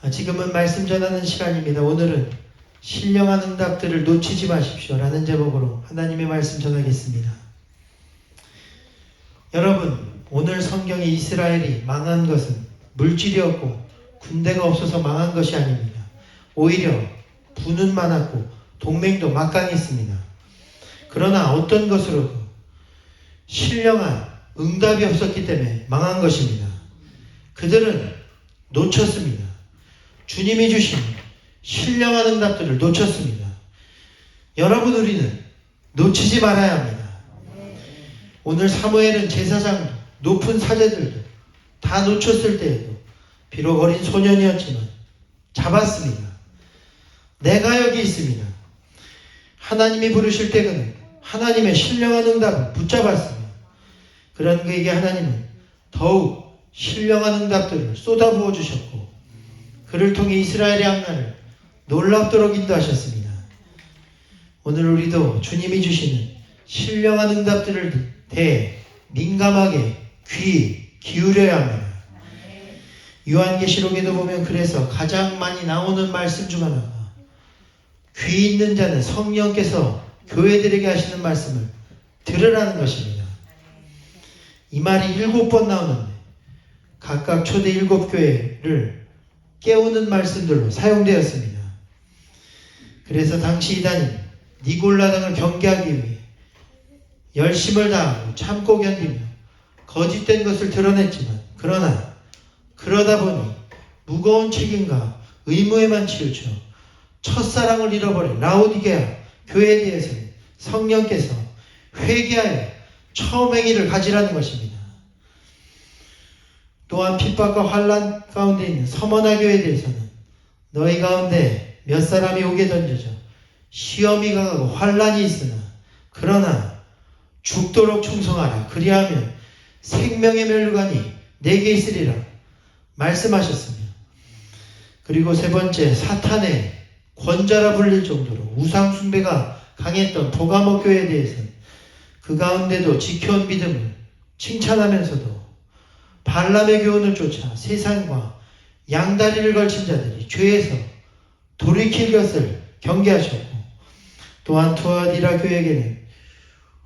지금은 말씀 전하는 시간입니다. 오늘은 신령한 응답들을 놓치지 마십시오 라는 제목으로 하나님의 말씀 전하겠습니다. 여러분, 오늘 성경에 이스라엘이 망한 것은 물질이었고 군대가 없어서 망한 것이 아닙니다. 오히려 부는 많았고 동맹도 막강했습니다. 그러나 어떤 것으로도 신령한 응답이 없었기 때문에 망한 것입니다. 그들은 놓쳤습니다. 주님이 주신 신령한 응답들을 놓쳤습니다. 여러분, 우리는 놓치지 말아야 합니다. 오늘 사무엘은 제사장도 높은 사제들도 다 놓쳤을 때에도 비록 어린 소년이었지만 잡았습니다. 내가 여기 있습니다. 하나님이 부르실 때 그는 하나님의 신령한 응답을 붙잡았습니다. 그런 그에게 하나님은 더욱 신령한 응답들을 쏟아부어 주셨고 그를 통해 이스라엘의 앞날을 놀랍도록 인도하셨습니다. 오늘 우리도 주님이 주시는 신령한 응답들을 대해 민감하게 귀 기울여야 합니다. 요한계시록에도 보면 그래서 가장 많이 나오는 말씀 중 하나가 귀 있는 자는 성령께서 교회들에게 하시는 말씀을 들으라는 것입니다. 이 말이 7번 나오는데 각각 초대 7교회를 깨우는 말씀들로 사용되었습니다. 그래서 당시 이단인 니골라 등을 경계하기 위해 열심을 다하고 참고 견디며 거짓된 것을 드러냈지만 그러다 보니 무거운 책임과 의무에만 치우쳐 첫사랑을 잃어버린 라오디게아 교회에 대해서는 성령께서 회개하여 처음의 길을 가지라는 것입니다. 또한 핍박과 환난 가운데 있는 서머나 교회에 대해서는 너희 가운데 몇 사람이 옥에 던져져 시험이 강하고 환난이 있으나 그러나 죽도록 충성하라. 그리하면 생명의 멸류관이 내게 있으리라 말씀하셨으며, 그리고 세 번째, 사탄의 권자라 불릴 정도로 우상 숭배가 강했던 보가모 교회에 대해서는 그 가운데도 지켜온 믿음을 칭찬하면서도 발람의 교훈을 쫓아 세상과 양다리를 걸친 자들이 죄에서 돌이킬 것을 경계하셨고, 또한 투아디라 교회에게는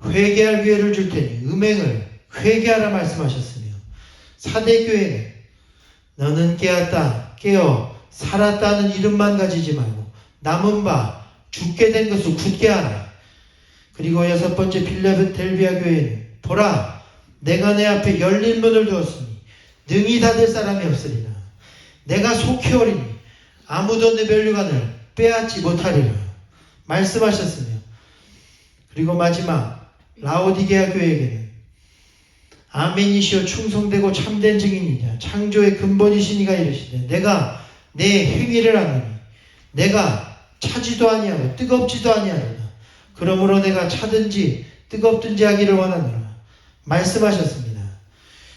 회개할 기회를 줄 테니 음행을 회개하라 말씀하셨으며, 사대 교회는 너는 깨어 살았다는 이름만 가지지 말고 남은 바 죽게 된 것을 굳게 하라. 그리고 여섯 번째, 필라델비아 교회는 보라, 내가 내 앞에 열린 문을 두었으니 능히 닫을 사람이 없으리라. 내가 속히 오리니 아무도 내 멸류관을 빼앗지 못하리라 말씀하셨으며, 그리고 마지막 라오디게아 교회에게는 아멘이시여 충성되고 참된 증인이자 창조의 근본이시니가 이르시되 내가 내 행위를 아노니 내가 차지도 아니하고 뜨겁지도 아니하노라. 그러므로 내가 차든지 뜨겁든지 하기를 원하노라 말씀하셨습니다.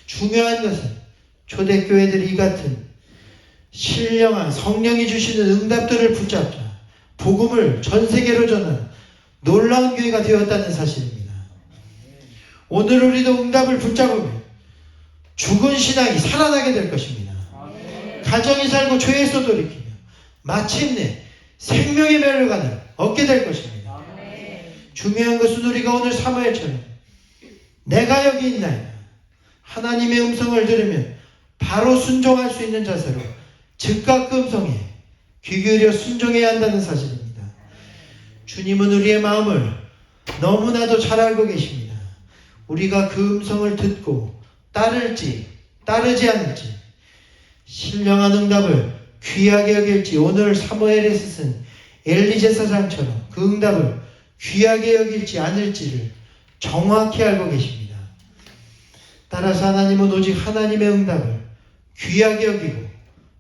중요한 것은 초대교회들이 이 같은 신령한 성령이 주시는 응답들을 붙잡자 복음을 전 세계로 전한 놀라운 교회가 되었다는 사실입니다. 오늘 우리도 응답을 붙잡으면 죽은 신앙이 살아나게 될 것입니다. 가정이 살고 죄에서 돌이키며 마침내 생명의 멸류관을 얻게 될 것입니다. 중요한 것은 우리가 오늘 사무엘처럼 내가 여기 있나이다, 하나님의 음성을 들으면 바로 순종할 수 있는 자세로 즉각 그 음성에 귀 기울여 순종해야 한다는 사실입니다. 주님은 우리의 마음을 너무나도 잘 알고 계십니다. 우리가 그 음성을 듣고 따르지 않을지, 신령한 응답을 귀하게 여길지, 오늘 사무엘에서 쓴 엘리 제사장처럼 그 응답을 귀하게 여길지 않을지를 정확히 알고 계십니다. 따라서 하나님은 오직 하나님의 응답을 귀하게 여기고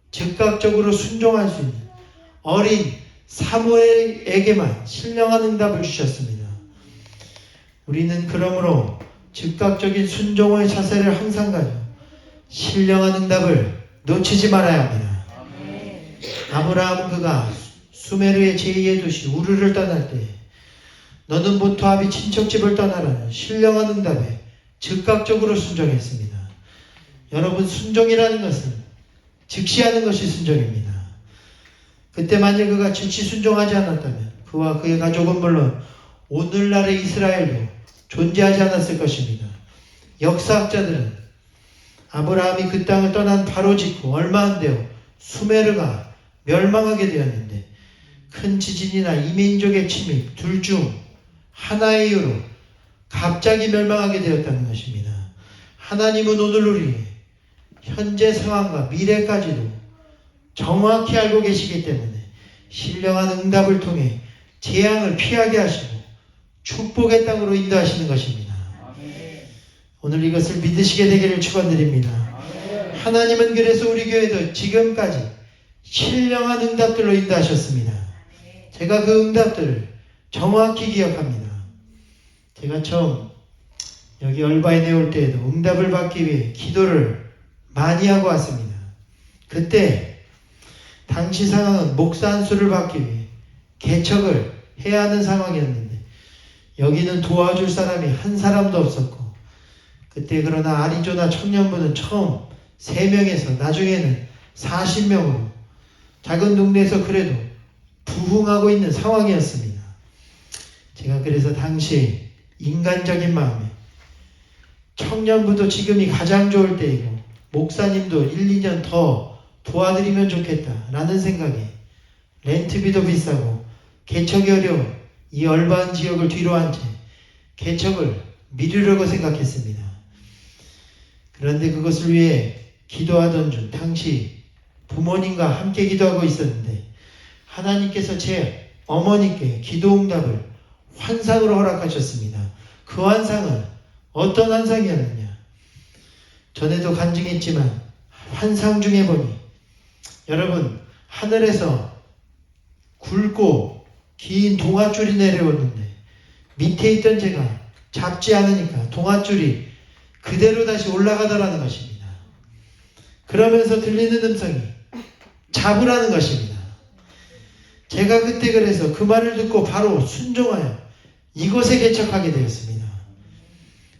즉각적으로 순종할 수 있는 어린 사무엘에게만 신령한 응답을 주셨습니다. 우리는 그러므로 즉각적인 순종의 자세를 항상 가져 신령한 응답을 놓치지 말아야 합니다. 아브라함은 그가 수메르의 제2의 도시 우르를 떠날 때 너는 모토아비 친척집을 떠나라는 신령한 응답에 즉각적으로 순종했습니다. 여러분, 순종이라는 것은 즉시하는 것이 순종입니다. 그때 만일 그가 즉시 순종하지 않았다면 그와 그의 가족은 물론 오늘날의 이스라엘도 존재하지 않았을 것입니다. 역사학자들은 아브라함이 그 땅을 떠난 바로 직후 얼마 안 되어 수메르가 멸망하게 되었는데 큰 지진이나 이민족의 침입 둘 중 하나의 이유로 갑자기 멸망하게 되었다는 것입니다. 하나님은 오늘 우리의 현재 상황과 미래까지도 정확히 알고 계시기 때문에 신령한 응답을 통해 재앙을 피하게 하시고 축복의 땅으로 인도하시는 것입니다. 오늘 이것을 믿으시게 되기를 축원드립니다. 하나님은 그래서 우리 교회도 지금까지 신령한 응답들로 인도하셨습니다. 제가 그 응답들을 정확히 기억합니다. 제가 처음 여기 얼바인에 올 때에도 응답을 받기 위해 기도를 많이 하고 왔습니다. 그때 당시 상황은 목사 한 수를 받기 위해 개척을 해야 하는 상황이었는데 여기는 도와줄 사람이 한 사람도 없었고 그때 그러나 아리조나 청년부는 처음 3명에서 나중에는 40명으로 작은 동네에서 그래도 부흥하고 있는 상황이었습니다. 제가 그래서 당시 인간적인 마음에 청년부도 지금이 가장 좋을 때이고 목사님도 1, 2년 더 도와드리면 좋겠다라는 생각에 렌트비도 비싸고 개척이 어려운 이 얼반 지역을 뒤로 한 채 개척을 미루려고 생각했습니다. 그런데 그것을 위해 기도하던 중 당시 부모님과 함께 기도하고 있었는데 하나님께서 제 어머니께 기도 응답을 환상으로 허락하셨습니다. 그 환상은 어떤 환상이었느냐? 전에도 간증했지만 환상 중에 보니 여러분 하늘에서 굵고 긴 동아줄이 내려오는데 밑에 있던 제가 잡지 않으니까 동아줄이 그대로 다시 올라가더라는 것입니다. 그러면서 들리는 음성이 잡으라는 것입니다. 제가 그때 그래서 그 말을 듣고 바로 순종하여 이곳에 개척하게 되었습니다.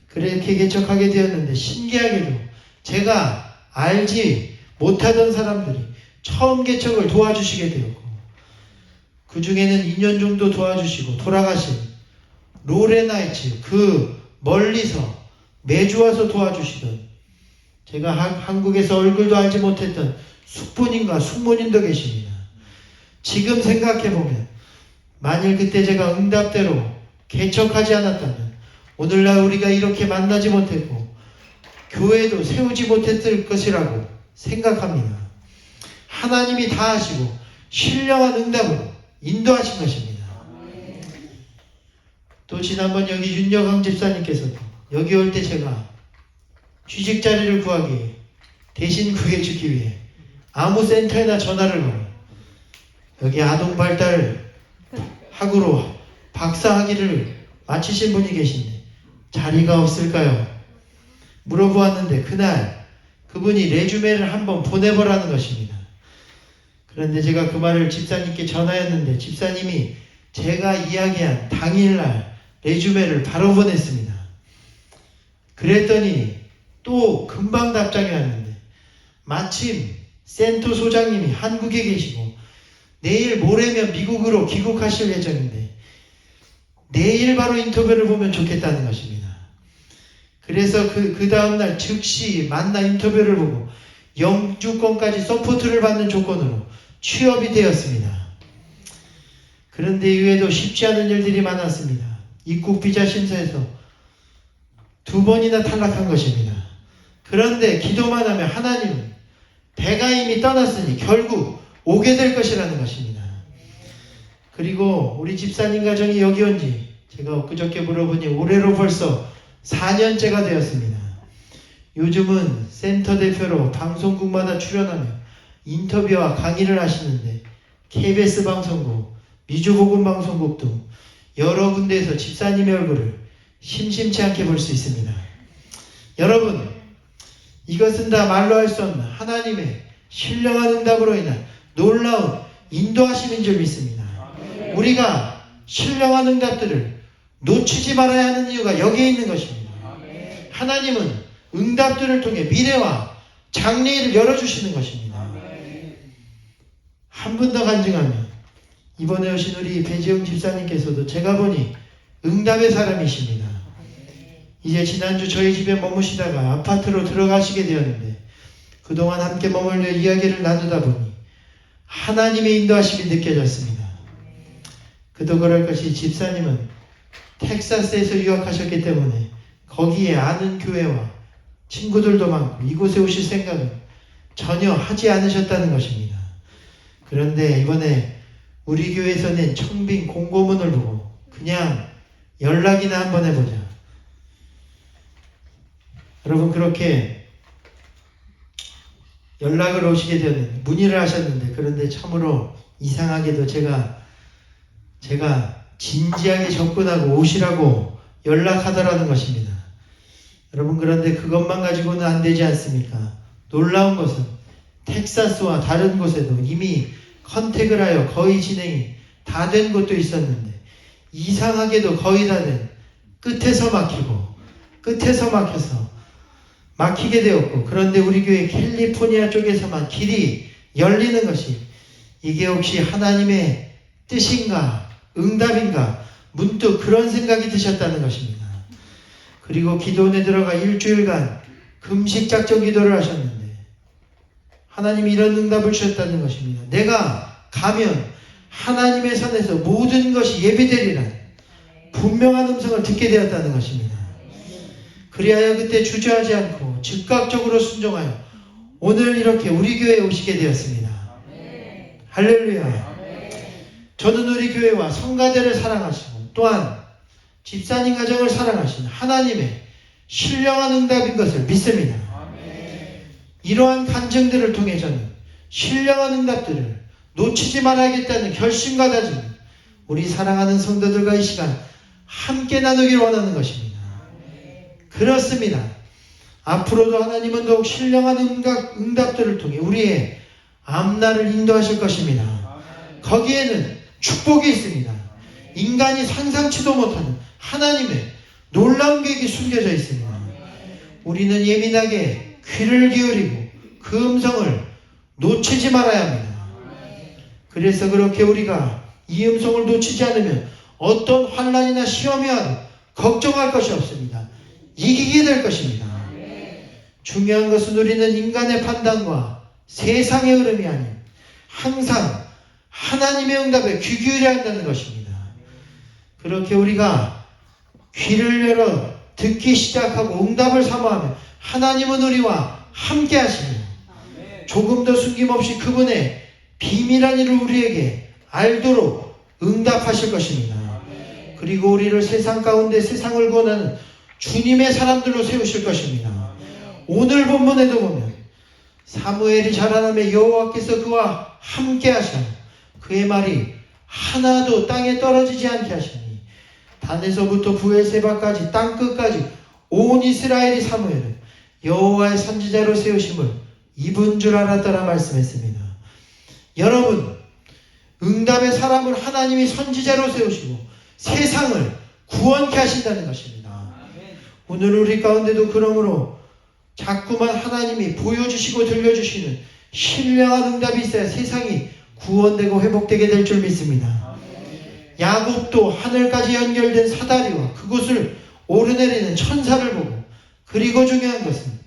그렇게 개척하게 되었는데 신기하게도 제가 알지 못하던 사람들이 처음 개척을 도와주시게 되었고 그 중에는 2년 정도 도와주시고 돌아가신 로레나이츠 그 멀리서 매주 와서 도와주시던 제가 한국에서 얼굴도 알지 못했던 숙부님과 숙모님도 계십니다. 지금 생각해보면 만일 그때 제가 응답대로 개척하지 않았다면 오늘날 우리가 이렇게 만나지 못했고 교회도 세우지 못했을 것이라고 생각합니다. 하나님이 다 하시고 신령한 응답으로 인도하신 것입니다. 또 지난번 여기 윤여강 집사님께서도 여기 올 때 제가 취직 자리를 구하기 위해 대신 구해주기 위해 아무 센터에나 전화를 걸어 여기 아동발달 학으로 박사학위를 마치신 분이 계신데 자리가 없을까요? 물어보았는데 그날 그분이 레주메를 한번 보내보라는 것입니다. 그런데 제가 그 말을 집사님께 전하였는데 집사님이 제가 이야기한 당일날 레주메를 바로 보냈습니다. 그랬더니 또 금방 답장이 왔는데 마침 센터 소장님이 한국에 계시고 내일 모레면 미국으로 귀국하실 예정인데 내일 바로 인터뷰를 보면 좋겠다는 것입니다. 그래서 그 다음날 즉시 만나 인터뷰를 보고 영주권까지 서포트를 받는 조건으로 취업이 되었습니다. 그런데 이외에도 쉽지 않은 일들이 많았습니다. 입국 비자 심사에서 2번이나 탈락한 것입니다. 그런데 기도만 하면 하나님은 배가 이미 떠났으니 결국 오게 될 것이라는 것입니다. 그리고 우리 집사님 가정이 여기 온 지 제가 엊그저께 물어보니 올해로 벌써 4년째가 되었습니다. 요즘은 센터 대표로 방송국마다 출연하며 인터뷰와 강의를 하시는데 KBS 방송국, 미주복음 방송국 등 여러 군데에서 집사님의 얼굴을 심심치 않게 볼 수 있습니다. 여러분, 이것은 다 말로 할 수 없는 하나님의 신령한 응답으로 인한 놀라운 인도하심인 줄 믿습니다. 우리가 신령한 응답들을 놓치지 말아야 하는 이유가 여기에 있는 것입니다. 하나님은 응답들을 통해 미래와 장래를 열어주시는 것입니다. 한 분 더 간증하면 이번에 오신 우리 배지영 집사님께서도 제가 보니 응답의 사람이십니다. 이제 지난주 저희 집에 머무시다가 아파트로 들어가시게 되었는데 그동안 함께 머물며 이야기를 나누다 보니 하나님의 인도하심이 느껴졌습니다. 그도 그럴 것이 집사님은 텍사스에서 유학하셨기 때문에 거기에 아는 교회와 친구들도 많고 이곳에 오실 생각은 전혀 하지 않으셨다는 것입니다. 그런데 이번에 우리 교회에서 낸 청빙 공고문을 보고 그냥 연락이나 한번 해보자. 여러분 그렇게 연락을 오시게 되었는데 문의를 하셨는데 그런데 참으로 이상하게도 제가 진지하게 접근하고 오시라고 연락하더라는 것입니다. 여러분 그런데 그것만 가지고는 안 되지 않습니까? 놀라운 것은 텍사스와 다른 곳에도 이미 컨택을 하여 거의 진행이 다 된 곳도 있었는데 이상하게도 거의 다 된 끝에서 막혀서 막히게 되었고 그런데 우리 교회 캘리포니아 쪽에서만 길이 열리는 것이 이게 혹시 하나님의 뜻인가 응답인가 문득 그런 생각이 드셨다는 것입니다. 그리고 기도원에 들어가 일주일간 금식 작정 기도를 하셨는데 하나님이 이런 응답을 주셨다는 것입니다. 내가 가면 하나님의 선에서 모든 것이 예비되리라 분명한 음성을 듣게 되었다는 것입니다. 그리하여 그때 주저하지 않고 즉각적으로 순종하여 오늘 이렇게 우리 교회에 오시게 되었습니다. 할렐루야. 저는 우리 교회와 성가대를 사랑하시고 또한 집사님 가정을 사랑하신 하나님의 신령한 응답인 것을 믿습니다. 이러한 간증들을 통해 저는 신령한 응답들을 놓치지 말아야겠다는 결심과 다짐 우리 사랑하는 성도들과 이 시간 함께 나누길 원하는 것입니다. 그렇습니다. 앞으로도 하나님은 더욱 신령한 응답들을 통해 우리의 앞날을 인도하실 것입니다. 거기에는 축복이 있습니다. 인간이 상상치도 못하는 하나님의 놀라운 계획이 숨겨져 있습니다. 우리는 예민하게 귀를 기울이고 그 음성을 놓치지 말아야 합니다. 그래서 그렇게 우리가 이 음성을 놓치지 않으면 어떤 환난이나 시험이 와도 걱정할 것이 없습니다. 이기게 될 것입니다. 중요한 것은 우리는 인간의 판단과 세상의 흐름이 아닌 항상 하나님의 응답에 귀 기울여야 한다는 것입니다. 그렇게 우리가 귀를 열어 듣기 시작하고 응답을 사모하면 하나님은 우리와 함께 하시며 조금 더 숨김없이 그분의 비밀한 일을 우리에게 알도록 응답하실 것입니다. 그리고 우리를 세상 가운데 세상을 구원하는 주님의 사람들로 세우실 것입니다. 오늘 본문에도 보면 사무엘이 자라나며 여호와께서 그와 함께 하셔 그의 말이 하나도 땅에 떨어지지 않게 하시니 단에서부터 부엘세바까지 땅끝까지 온 이스라엘이 사무엘을 여호와의 선지자로 세우심을 입은 줄 알았더라 말씀했습니다. 여러분 응답의 사람을 하나님이 선지자로 세우시고 세상을 구원케 하신다는 것입니다. 오늘 우리 가운데도 그러므로 자꾸만 하나님이 보여주시고 들려주시는 신령한 응답이 있어야 세상이 구원되고 회복되게 될 줄 믿습니다. 야곱도 하늘까지 연결된 사다리와 그곳을 오르내리는 천사를 보고 그리고 중요한 것은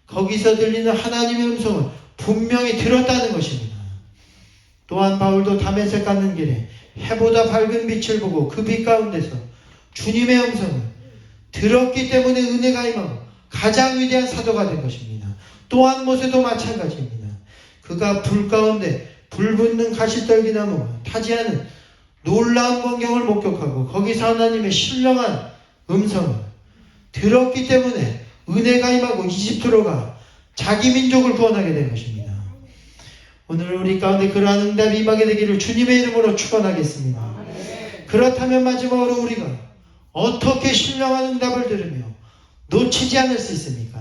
거기서 들리는 하나님의 음성을 분명히 들었다는 것입니다. 또한 바울도 다메섹 가는 길에 해보다 밝은 빛을 보고 그 빛 가운데서 주님의 음성을 들었기 때문에 은혜가 임하고 가장 위대한 사도가 된 것입니다. 또한 모세도 마찬가지입니다. 그가 불 가운데 불붙는 가시떨기나무와 타지 않은 놀라운 광경을 목격하고 거기서 하나님의 신령한 음성을 들었기 때문에 은혜가 임하고 이집트로 가 자기 민족을 구원하게 된 것입니다. 오늘 우리 가운데 그러한 응답이 임하게 되기를 주님의 이름으로 축원하겠습니다. 그렇다면 마지막으로 우리가 어떻게 신령한 응답을 들으며 놓치지 않을 수 있습니까?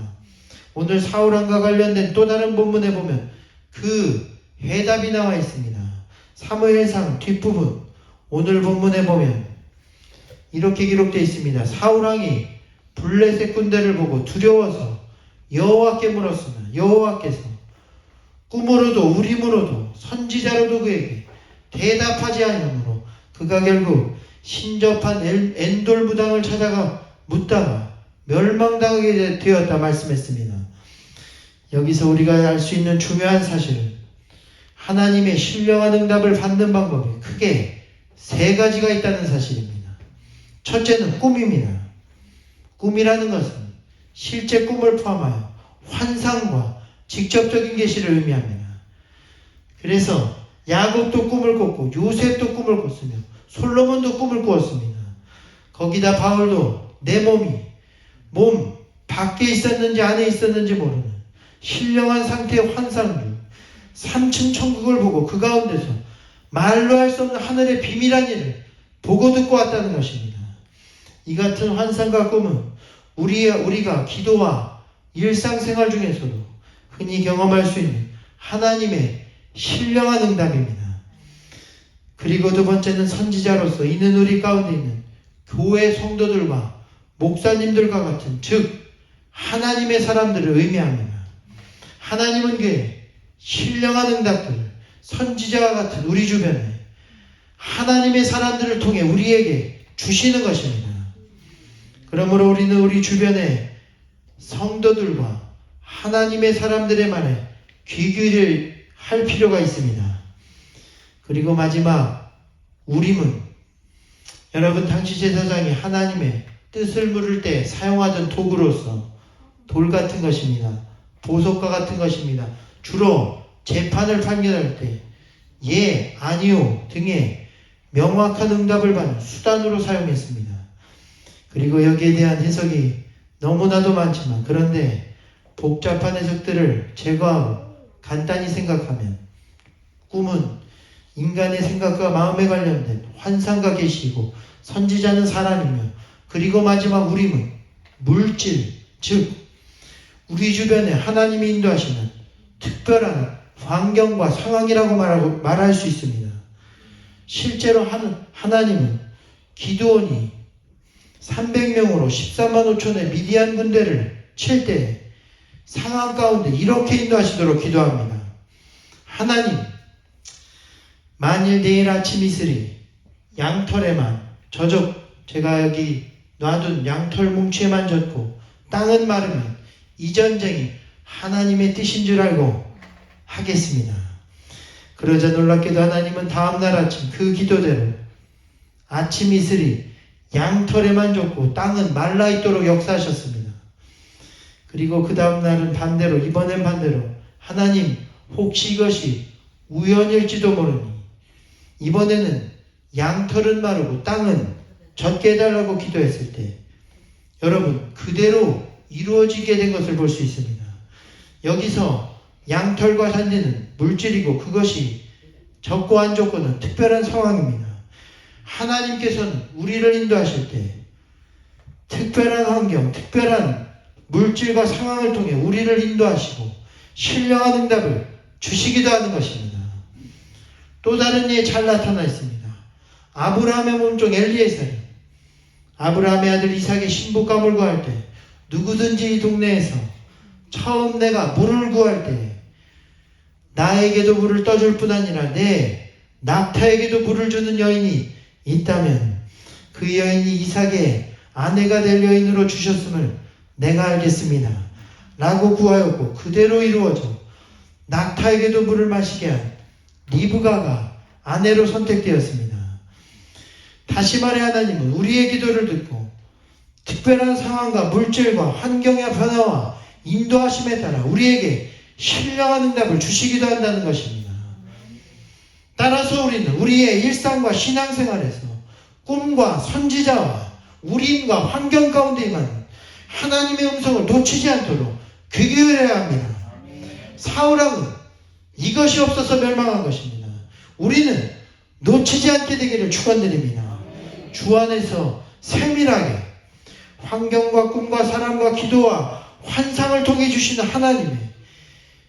오늘 사울왕과 관련된 또 다른 본문에 보면 그 해답이 나와 있습니다. 사무엘상 뒷부분 오늘 본문에 보면 이렇게 기록되어 있습니다. 사울왕이 블레셋 군대를 보고 두려워서 여호와께 물었으나 여호와께서 꿈으로도 우림으로도 선지자로도 그에게 대답하지 아니하므로 그가 결국 신접한 엔돌 무당을 찾아가 묻다가 멸망당하게 되었다 말씀했습니다. 여기서 우리가 알 수 있는 중요한 사실은 하나님의 신령한 응답을 받는 방법이 크게 세 가지가 있다는 사실입니다. 첫째는 꿈입니다. 꿈이라는 것은 실제 꿈을 포함하여 환상과 직접적인 계시를 의미합니다. 그래서 야곱도 꿈을 꿨고 요셉도 꿈을 꿨으며 솔로몬도 꿈을 꾸었습니다. 거기다 바울도 내 몸 밖에 있었는지 안에 있었는지 모르는 신령한 상태의 환상 중 3층 천국을 보고 그 가운데서 말로 할 수 없는 하늘의 비밀한 일을 보고 듣고 왔다는 것입니다. 이 같은 환상과 꿈은 우리가 기도와 일상생활 중에서도 흔히 경험할 수 있는 하나님의 신령한 응답입니다. 그리고 두 번째는 선지자로서 이는 우리 가운데 있는 교회 성도들과 목사님들과 같은 즉 하나님의 사람들을 의미합니다. 하나님은 그의 신령한 응답들을 선지자와 같은 우리 주변에 하나님의 사람들을 통해 우리에게 주시는 것입니다. 그러므로 우리는 우리 주변의 성도들과 하나님의 사람들의 말에 귀 기울여야 할 필요가 있습니다. 그리고 마지막 우림은 여러분 당시 제사장이 하나님의 뜻을 물을 때 사용하던 도구로서 돌 같은 것입니다. 보석과 같은 것입니다. 주로 재판을 판결할 때 예, 아니요 등의 명확한 응답을 받는 수단으로 사용했습니다. 그리고 여기에 대한 해석이 너무나도 많지만 그런데 복잡한 해석들을 제거하고 간단히 생각하면 꿈은 인간의 생각과 마음에 관련된 환상과 계시이고 선지자는 사람이며 그리고 마지막 우림은 물질, 즉 우리 주변에 하나님이 인도하시는 특별한 환경과 상황이라고 말할 수 있습니다. 실제로 하나님은 기드온이 300명으로 14만 5천의 미디안 군대를 칠 때 상황 가운데 이렇게 인도하시도록 기도합니다. 하나님, 만일 내일 아침 이슬이 양털에만 제가 여기 놔둔 양털 뭉치에만 젖고 땅은 마르면 이 전쟁이 하나님의 뜻인 줄 알고 하겠습니다. 그러자 놀랍게도 하나님은 다음날 아침 그 기도대로 아침 이슬이 양털에만 젖고 땅은 말라있도록 역사하셨습니다. 그리고 그 다음날은 이번엔 반대로 하나님 혹시 이것이 우연일지도 모르니 이번에는 양털은 마르고 땅은 젖게 해달라고 기도했을 때 여러분 그대로 이루어지게 된 것을 볼 수 있습니다. 여기서 양털과 산지는 물질이고 그것이 젖고 안 젖고는 특별한 상황입니다. 하나님께서는 우리를 인도하실 때 특별한 환경, 특별한 물질과 상황을 통해 우리를 인도하시고 신령한 응답을 주시기도 하는 것입니다. 또 다른 예에 잘 나타나 있습니다. 아브라함의 몸종 엘리에셀이 아브라함의 아들 이삭의 신부감을 구할 때 누구든지 이 동네에서 처음 내가 물을 구할 때 나에게도 물을 떠줄 뿐 아니라 내 낙타에게도 물을 주는 여인이 있다면 그 여인이 이삭의 아내가 될 여인으로 주셨음을 내가 알겠습니다. 라고 구하였고 그대로 이루어져 낙타에게도 물을 마시게 한 리브가가 아내로 선택되었습니다. 다시 말해 하나님은 우리의 기도를 듣고 특별한 상황과 물질과 환경의 변화와 인도하심에 따라 우리에게 신령한 응답을 주시기도 한다는 것입니다. 따라서 우리는 우리의 일상과 신앙생활에서 꿈과 선지자와 우림과 환경 가운데에만 하나님의 음성을 놓치지 않도록 귀 기울여야 합니다. 사울왕은 이것이 없어서 멸망한 것입니다. 우리는 놓치지 않게 되기를 축원드립니다. 주 안에서 세밀하게 환경과 꿈과 사람과 기도와 환상을 통해 주시는 하나님의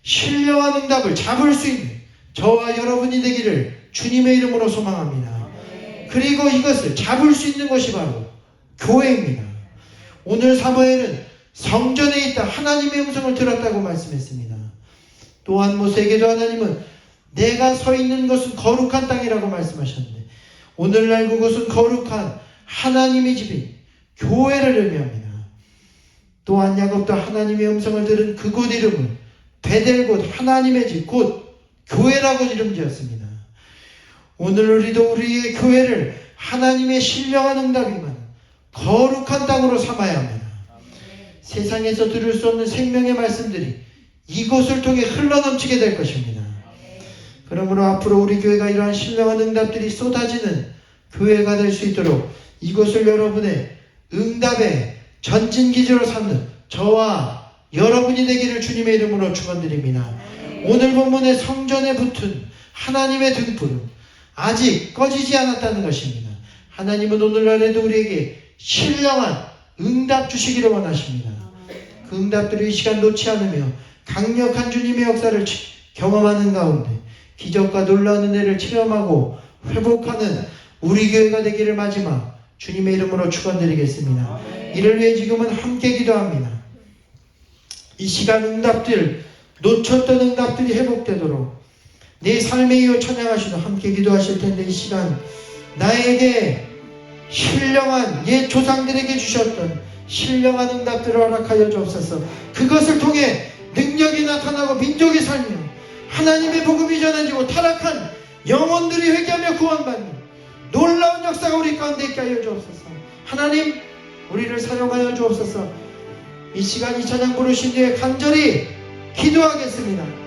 신령한 응답을 잡을 수 있는 저와 여러분이 되기를 주님의 이름으로 소망합니다. 그리고 이것을 잡을 수 있는 것이 바로 교회입니다. 오늘 사무엘은 성전에 있다 하나님의 음성을 들었다고 말씀했습니다. 또한 모세에게도 하나님은 내가 서 있는 것은 거룩한 땅이라고 말씀하셨는데 오늘날 그곳은 거룩한 하나님의 집인 교회를 의미합니다. 또한 야곱도 하나님의 음성을 들은 그곳 이름을 베델 곧 하나님의 집 곧 교회라고 이름 지었습니다. 오늘 우리도 우리의 교회를 하나님의 신령한 응답이 많은 거룩한 땅으로 삼아야 합니다. 세상에서 들을 수 없는 생명의 말씀들이 이곳을 통해 흘러넘치게 될 것입니다. 그러므로 앞으로 우리 교회가 이러한 신령한 응답들이 쏟아지는 교회가 될 수 있도록 이곳을 여러분의 응답의 전진기지로 삼는 저와 여러분이 되기를 주님의 이름으로 축원드립니다. 오늘 본문의 성전에 붙은 하나님의 등불은 아직 꺼지지 않았다는 것입니다. 하나님은 오늘날에도 우리에게 신령한 응답 주시기를 원하십니다. 그 응답들을 이 시간 놓지 않으며 강력한 주님의 역사를 경험하는 가운데 기적과 놀라운 은혜를 체험하고 회복하는 우리 교회가 되기를 마지막 주님의 이름으로 축원드리겠습니다. 이를 위해 지금은 함께 기도합니다. 이 시간 응답들, 놓쳤던 응답들이 회복되도록 내 삶에 이어 찬양하시도 함께 기도하실 텐데 이 시간 나에게 신령한 옛 조상들에게 주셨던 신령한 응답들을 허락하여 주옵소서. 그것을 통해 능력이 나타나고 민족이 살며 하나님의 복음이 전해지고 타락한 영혼들이 회개하며 구원받는 놀라운 역사가 우리 가운데 있게 하여 주옵소서. 하나님 우리를 사용하여 주옵소서. 이 시간 이 찬양 부르신 뒤에 간절히 기도하겠습니다.